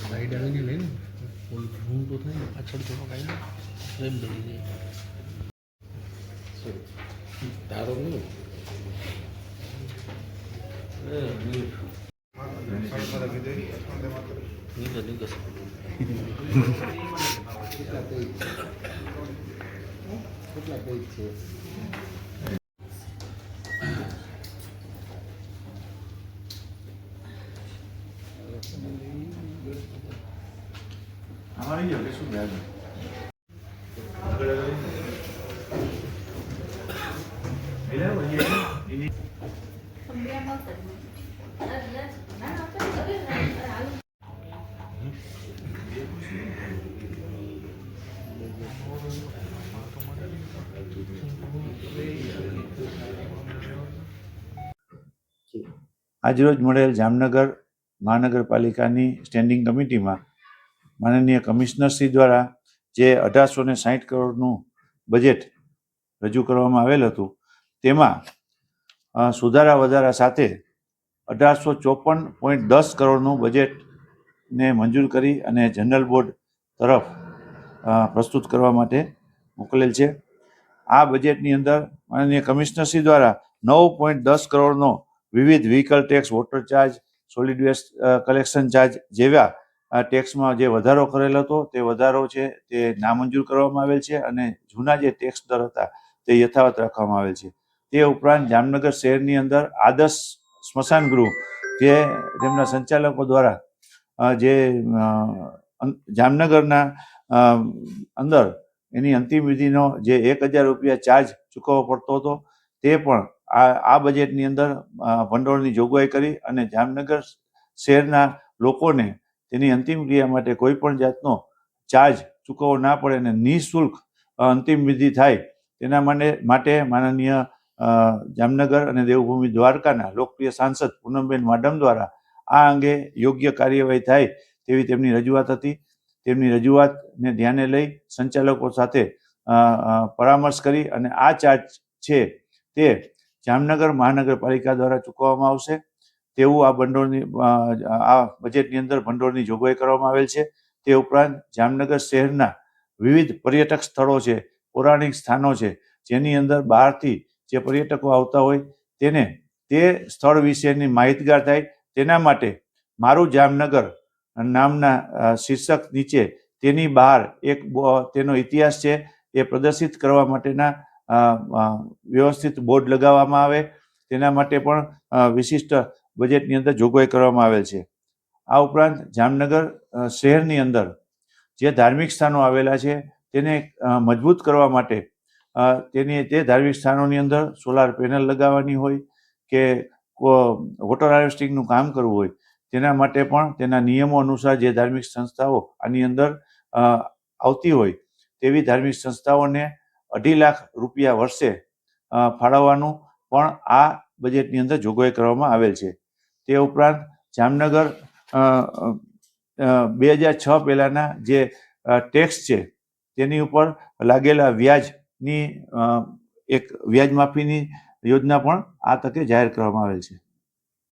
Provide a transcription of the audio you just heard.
Side આવીને લઈને કોઈ હું તો થાય ને પાછળ થોડોક આવીને ફ્રેમ ધરી જાય તારો નહીં કેટલા પેજ છે हमारी ये શું વ્યાજ આજરોજ મળેલ જામનગર મહાનગરપાલિકાની સ્ટેન્ડિંગ કમિટીમાં માનનીય કમિશનરશ્રી દ્વારા જે 1860 કરોડનું બજેટ રજૂ કરવામાં આવેલ હતું તેમાં સુધારા વધારા સાથે 1854.10 કરોડનું બજેટને મંજૂર કરી અને જનરલ બોર્ડ તરફ પ્રસ્તુત કરવા માટે મોકલેલ છે. આ બજેટની અંદર માનનીય કમિશનરશ્રી દ્વારા 9.10 કરોડનો વિવિધ vehicle tax, water charge, solid waste collection charge જેવા ટેક્સમાં જે વધારો કરેલો હતો તે વધારો છે તે નામંજૂર કરવામાં આવેલ છે અને જૂના જે ટેક્સ દર હતા તે યથાવત રાખવામાં આવેલ છે. તે ઉપરાંત જામનગર શહેરની અંદર આદર્શ સ્મશાન ગૃહ જે તેમના સંચાલકો દ્વારા જે જામનગરના અંદર એની અંતિમ વિધિનો જે 1000 રૂપિયા ચાર્જ ચૂકવવો પડતો હતો તે પણ આ બજેટની અંદર ભંડોળની જોગવાઈ કરી અને જામનગર શહેરના લોકોને તેની અંતિમ ક્રિયા માટે કોઈ પણ જાતનો ચાર્જ ચૂકવવો ના પડે અને નિઃશુલ્ક અંતિમ વિધિ થાય તેના માટે માનનીય જામનગર અને દેવભૂમિ દ્વારકાના લોકપ્રિય સાંસદ પૂનમબેન માડમ દ્વારા આ અંગે યોગ્ય કાર્યવાહી થાય તેવી તેમની રજૂઆત હતી. તેમની રજૂઆતને ધ્યાને લઈ સંચાલકો સાથે પરામર્શ કરી અને આ ચાર્જ છે તે જામનગર મહાનગરપાલિકા દ્વારા ચૂકવવામાં આવશે તેવું આ ભંડોળની આ બજેટની અંદર ભંડોળની જોગવાઈ કરવામાં આવેલ છે. તે ઉપરાંત જામનગર શહેરના વિવિધ પર્યટક સ્થળો છે, પૌરાણિક સ્થાનો છે, જેની અંદર બહારથી જે પર્યટકો આવતા હોય તેને તે સ્થળ વિશેની માહિતગાર થાય તેના માટે મારું જામનગર નામના શીર્ષક નીચે તેની બહાર એક તેનો ઇતિહાસ છે એ પ્રદર્શિત કરવા માટેના વ્યવસ્થિત બોર્ડ લગાવવામાં આવે તેના માટે પણ વિશિષ્ટ બજેટની અંદર જોગવાઈ કરવામાં આવેલ છે. આ ઉપરાંત જામનગર શહેરની અંદર જે ધાર્મિક સ્થાનો આવેલા છે તેને મજબૂત કરવા માટે તે ધાર્મિક સ્થાનોની અંદર સોલાર પેનલ લગાવવાની હોય કે વોટર હાર્વેસ્ટિંગનું કામ કરવું હોય તેના માટે પણ તેના નિયમો અનુસાર જે ધાર્મિક સંસ્થાઓ આની અંદર આવતી હોય તેવી ધાર્મિક સંસ્થાઓને 2.5 લાખ રૂપિયા વર્ષે ફાળવવાનું પણ આ બજેટની અંદર જોગવાઈ કરવામાં આવેલ છે. તે ઉપરાંત જામનગર 2006 પહેલાંના જે ટેક્સ છે તેની ઉપર લાગેલા વ્યાજની એક વ્યાજ માફીની યોજના પણ આ તકે જાહેર કરવામાં આવેલ છે.